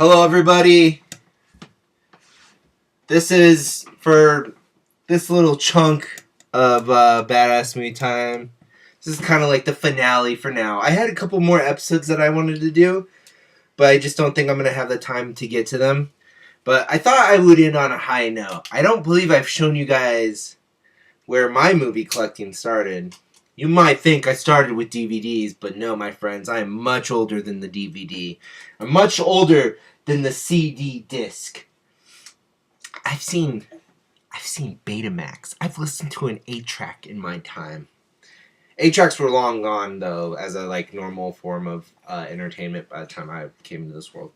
Hello, everybody. This is for this little chunk of Badass Movie Time. This is kind of like the finale for now. I had a couple more episodes that I wanted to do, but I just don't think I'm going to have the time to get to them. But I thought I would end on a high note. I don't believe I've shown you guys where my movie collecting started. You might think I started with DVDs, but no, my friends, I am much older than the DVD. I'm much older than the CD disc. I've seen Betamax. I've listened to an 8-track in my time. 8-tracks were long gone, though, as a normal form of entertainment by the time I came into this world.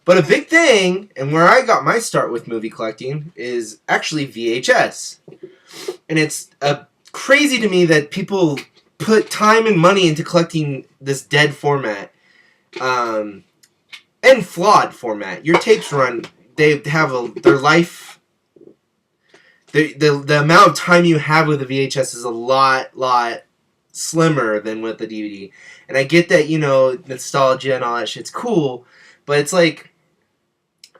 But a big thing, and where I got my start with movie collecting, is actually VHS. And it's crazy to me that people put time and money into collecting this dead format, and flawed format. Your tapes run; they have their life. The amount of time you have with a VHS is a lot slimmer than with the DVD. And I get that, nostalgia and all that shit's cool, but it's like,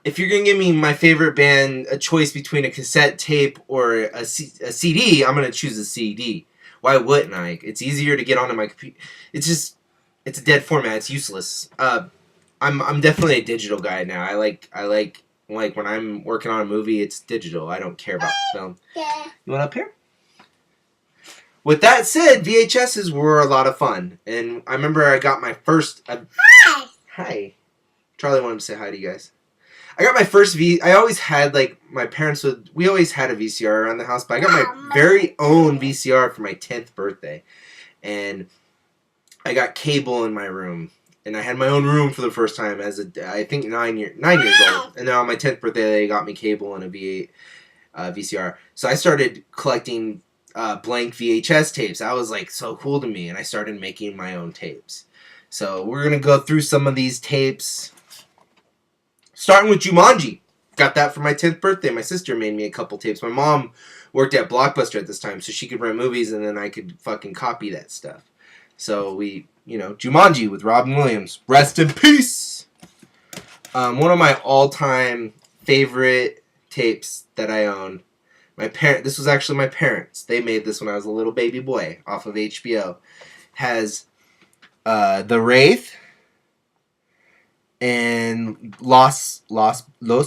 if you're going to give me my favorite band a choice between a cassette tape or a CD, I'm going to choose a CD. Why wouldn't I? It's easier to get onto my computer. It's a dead format. It's useless. I'm definitely a digital guy now. I like when I'm working on a movie, it's digital. I don't care about film. Yeah. You want up here? With that said, VHSs were a lot of fun. And I remember I got my first... Hi. Charlie wanted to say hi to you guys. I got my first I always had, my parents we always had a VCR around the house, but I got my very own VCR for my 10th birthday. And I got cable in my room. And I had my own room for the first time as I think 9 years old. And then on my 10th birthday, they got me cable and a VCR. So I started collecting blank VHS tapes. That was, so cool to me. And I started making my own tapes. So we're going to go through some of these tapes. Starting with Jumanji. Got that for my 10th birthday. My sister made me a couple tapes. My mom worked at Blockbuster at this time, so she could rent movies, and then I could fucking copy that stuff. So we, Jumanji with Robin Williams. Rest in peace! One of my all-time favorite tapes that I own. This was actually my parents. They made this when I was a little baby boy off of HBO. Has The Wraith and Los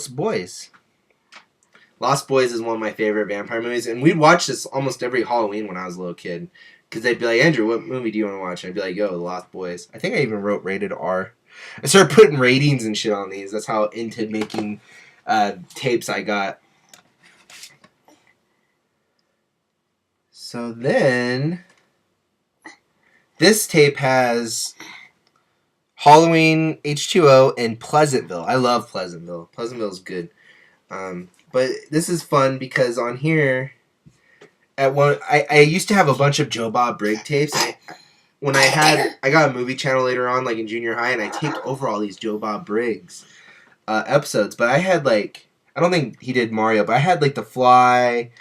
Boys. Lost Boys is one of my favorite vampire movies, and we'd watch this almost every Halloween when I was a little kid. Because they'd be like, Andrew, what movie do you want to watch? And I'd be like, yo, The Lost Boys. I think I even wrote rated R. I started putting ratings and shit on these. That's how into making tapes I got. So then, this tape has Halloween, H2O, and Pleasantville. I love Pleasantville. Pleasantville's good. But this is fun because on here, I used to have a bunch of Joe Bob Briggs tapes. I got a movie channel later on, in junior high, and I taped over all these Joe Bob Briggs episodes. But I had, I don't think he did Mario, but I had, The Fly,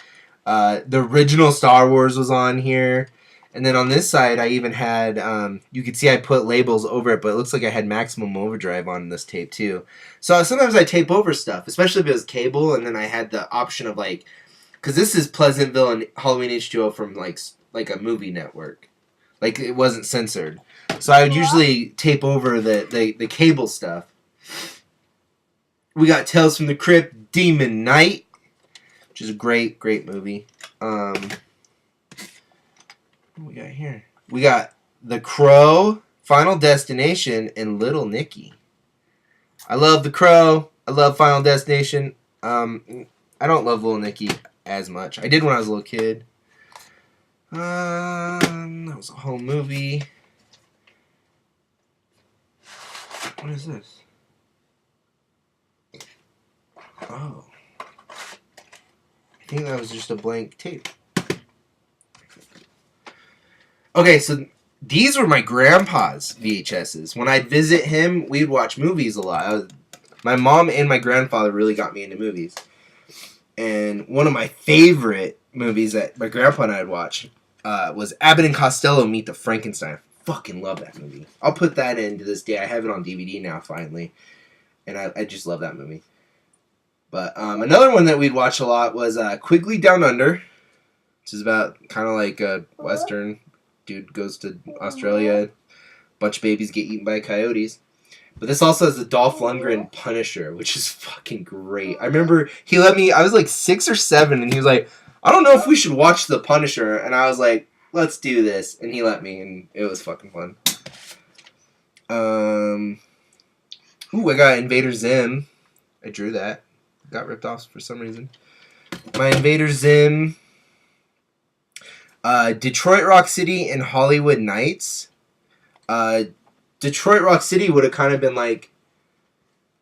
the original Star Wars was on here. And then on this side, I even had, you could see I put labels over it, but it looks like I had Maximum Overdrive on this tape, too. So sometimes I tape over stuff, especially if it was cable, and then I had the option of, because this is Pleasantville and Halloween H2O from, a movie network. It wasn't censored. So I would usually tape over the cable stuff. We got Tales from the Crypt, Demon Knight, which is a great movie. What we got here? We got The Crow, Final Destination, and Little Nicky. I love The Crow. I love Final Destination. I don't love Little Nicky as much. I did when I was a little kid. That was a whole movie. What is this? Oh. I think that was just a blank tape. Okay, so these were my grandpa's VHSs. When I'd visit him, we'd watch movies a lot. My mom and my grandfather really got me into movies. And one of my favorite movies that my grandpa and I would watch was Abbott and Costello Meet the Frankenstein. Fucking love that movie. I'll put that in to this day. I have it on DVD now, finally. and I just love that movie. But another one that we'd watch a lot was Quigley Down Under, which is about kind of like a Western dude goes to Australia, bunch of babies get eaten by coyotes. But this also has the Dolph Lundgren Punisher, which is fucking great. I remember he let me, I was like 6 or 7, and he was like, I don't know if we should watch the Punisher. And I was like, let's do this. And he let me, and it was fucking fun. I got Invader Zim. I drew that. Got ripped off for some reason. My Invader Zim. Detroit Rock City and Hollywood Nights. Detroit Rock City would have kind of been like,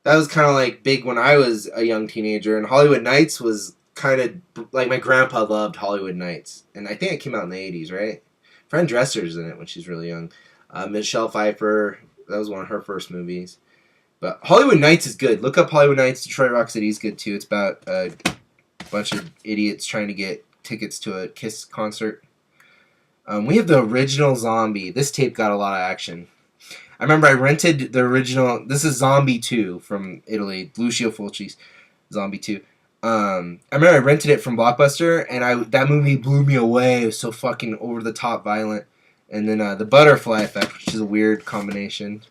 that was kind of like big when I was a young teenager, and Hollywood Nights was kind of like, my grandpa loved Hollywood Nights, and I think it came out in the 80s, right? Fran Drescher's in it when she's really young. Michelle Pfeiffer, that was one of her first movies. But Hollywood Nights is good. Look up Hollywood Nights. Detroit Rock City is good too. It's about a bunch of idiots trying to get tickets to a Kiss concert. We have the original Zombie. This tape got a lot of action. I remember I rented the original. This is Zombie 2 from Italy. Lucio Fulci's Zombie 2. I remember I rented it from Blockbuster, and that movie blew me away. It was so fucking over the top violent. And then the Butterfly Effect, which is a weird combination.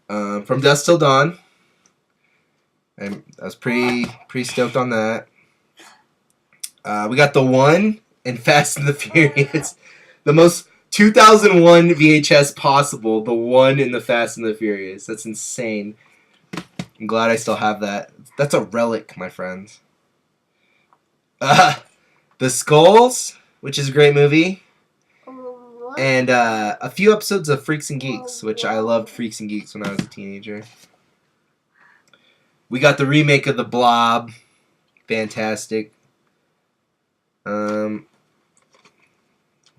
From Dusk Till Dawn. I was pretty stoked on that. We got The One and Fast and the Furious. The most 2001 VHS possible. The One in the Fast and the Furious. That's insane. I'm glad I still have that. That's a relic, my friends. The Skulls, which is a great movie. And a few episodes of Freaks and Geeks, which I loved Freaks and Geeks when I was a teenager. We got the remake of The Blob. Fantastic.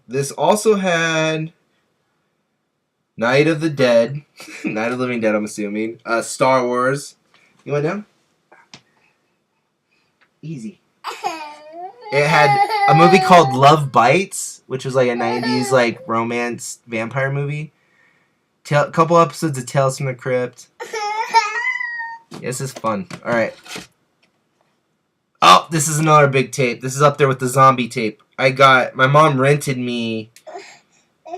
This also had Night of the Dead. Night of the Living Dead, I'm assuming. Star Wars. You want down? Easy. It had a movie called Love Bites, which was like a 90s like romance vampire movie. A couple episodes of Tales from the Crypt. This is fun. Alright. Oh, this is another big tape. This is up there with the zombie tape. My mom rented me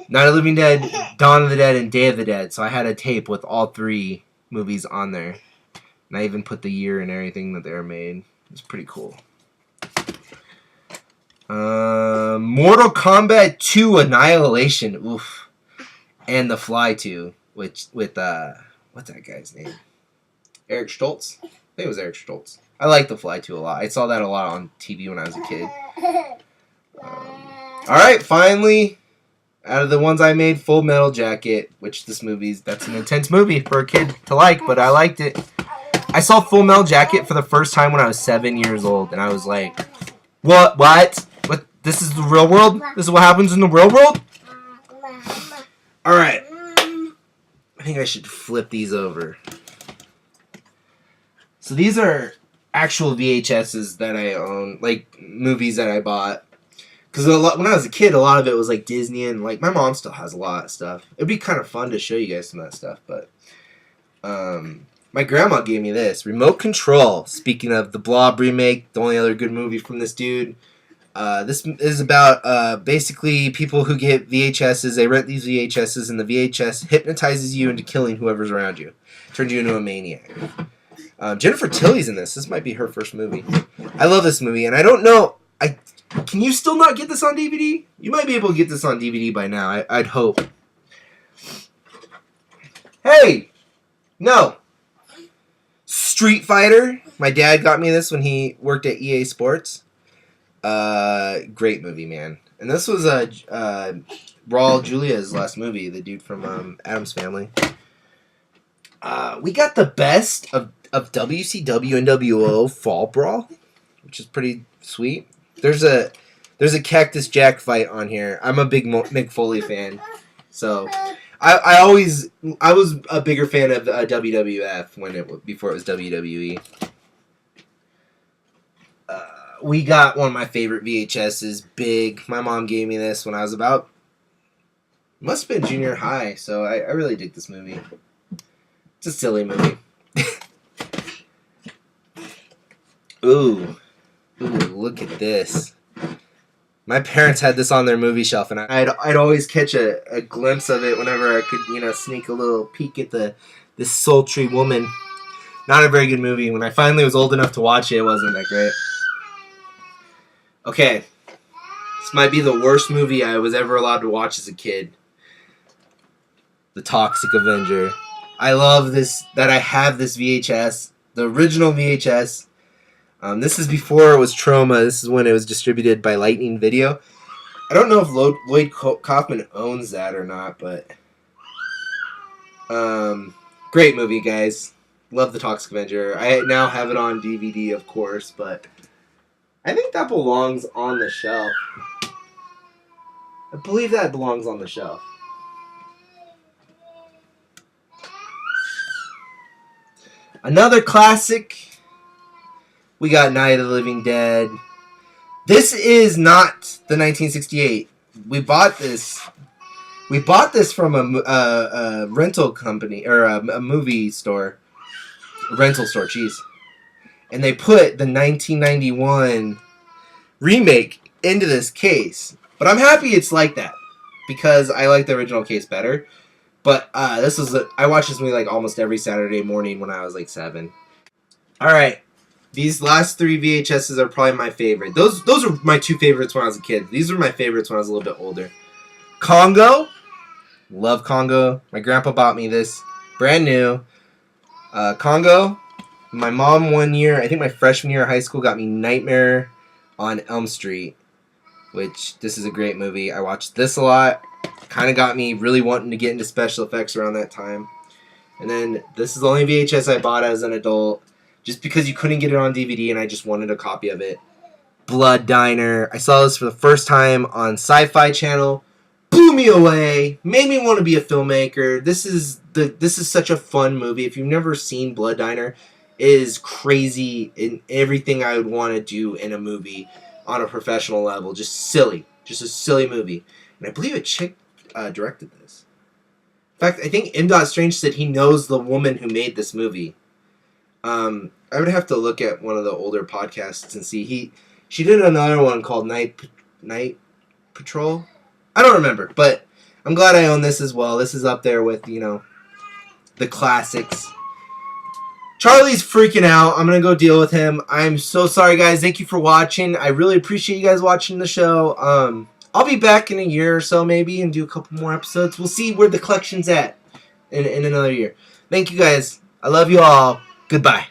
Night of the Living Dead, Dawn of the Dead, and Day of the Dead. So I had a tape with all 3 movies on there. And I even put the year and everything that they were made. It's pretty cool. Mortal Kombat 2 Annihilation. Oof. And The Fly 2. With what's that guy's name? Eric Stoltz? I think it was Eric Stoltz. I like The Fly 2 a lot. I saw that a lot on TV when I was a kid. Alright, finally, out of the ones I made, Full Metal Jacket, which that's an intense movie for a kid to like, but I liked it. I saw Full Metal Jacket for the first time when I was 7 years old, and I was like, What? This is the real world? This is what happens in the real world? Alright. I think I should flip these over. So these are actual VHSs that I own, like movies that I bought. Because when I was a kid, a lot of it was like Disney, and like my mom still has a lot of stuff. It'd be kind of fun to show you guys some of that stuff, but my grandma gave me this Remote Control. Speaking of the Blob remake, the only other good movie from this dude. This is about basically people who get VHSs. They rent these VHSs, and the VHS hypnotizes you into killing whoever's around you, turns you into a maniac. Jennifer Tilly's in this. This might be her first movie. I love this movie, and I don't know. Can you still not get this on DVD? You might be able to get this on DVD by now. I'd hope. Hey, no. Street Fighter. My dad got me this when he worked at EA Sports. Great movie, man. And this was Raul Julia's last movie, the dude from Addams Family. We got the best of WCW NWO Fall Brawl, which is pretty sweet. There's a Cactus Jack fight on here. I'm a big Mick Foley fan, so I was a bigger fan of WWF before it was WWE. We got one of my favorite VHSs, Big. My mom gave me this when I was must have been junior high, so I really dig this movie. It's a silly movie. Ooh. Ooh, look at this. My parents had this on their movie shelf, and I'd always catch a glimpse of it whenever I could, sneak a little peek at this sultry woman. Not a very good movie. When I finally was old enough to watch it, it wasn't that great. Okay. This might be the worst movie I was ever allowed to watch as a kid. The Toxic Avenger. I love this, that I have this VHS. The original VHS. This is before it was Trauma. This is when it was distributed by Lightning Video. I don't know if Lloyd Kaufman owns that or not, but great movie, guys. Love The Toxic Avenger. I now have it on DVD, of course, but I think that belongs on the shelf. I believe that belongs on the shelf. Another classic. We got Night of the Living Dead. This is not the 1968. We bought this from a rental company, or a movie store. A rental store, jeez. And they put the 1991 remake into this case. But I'm happy it's like that, because I like the original case better. But I watched this movie like almost every Saturday morning when I was like 7. Alright. These last 3 VHSs are probably my favorite. Those are my 2 favorites when I was a kid. These were my favorites when I was a little bit older. Congo. Love Congo. My grandpa bought me this. Brand new. Congo. My mom one year, I think my freshman year of high school, got me Nightmare on Elm Street. Which, this is a great movie. I watched this a lot. Kind of got me really wanting to get into special effects around that time. And then, this is the only VHS I bought as an adult. Just because you couldn't get it on DVD and I just wanted a copy of it. Blood Diner. I saw this for the first time on Sci-Fi Channel. Blew me away. Made me want to be a filmmaker. This is such a fun movie. If you've never seen Blood Diner, it is crazy in everything I would want to do in a movie on a professional level. Just silly. Just a silly movie. And I believe a chick directed this. In fact, I think M. Strange said he knows the woman who made this movie. I would have to look at one of the older podcasts and see. She did another one called Night Patrol. I don't remember, but I'm glad I own this as well. This is up there with, the classics. Charlie's freaking out. I'm going to go deal with him. I'm so sorry, guys. Thank you for watching. I really appreciate you guys watching the show. I'll be back in a year or so maybe and do a couple more episodes. We'll see where the collection's at in another year. Thank you, guys. I love you all. Goodbye.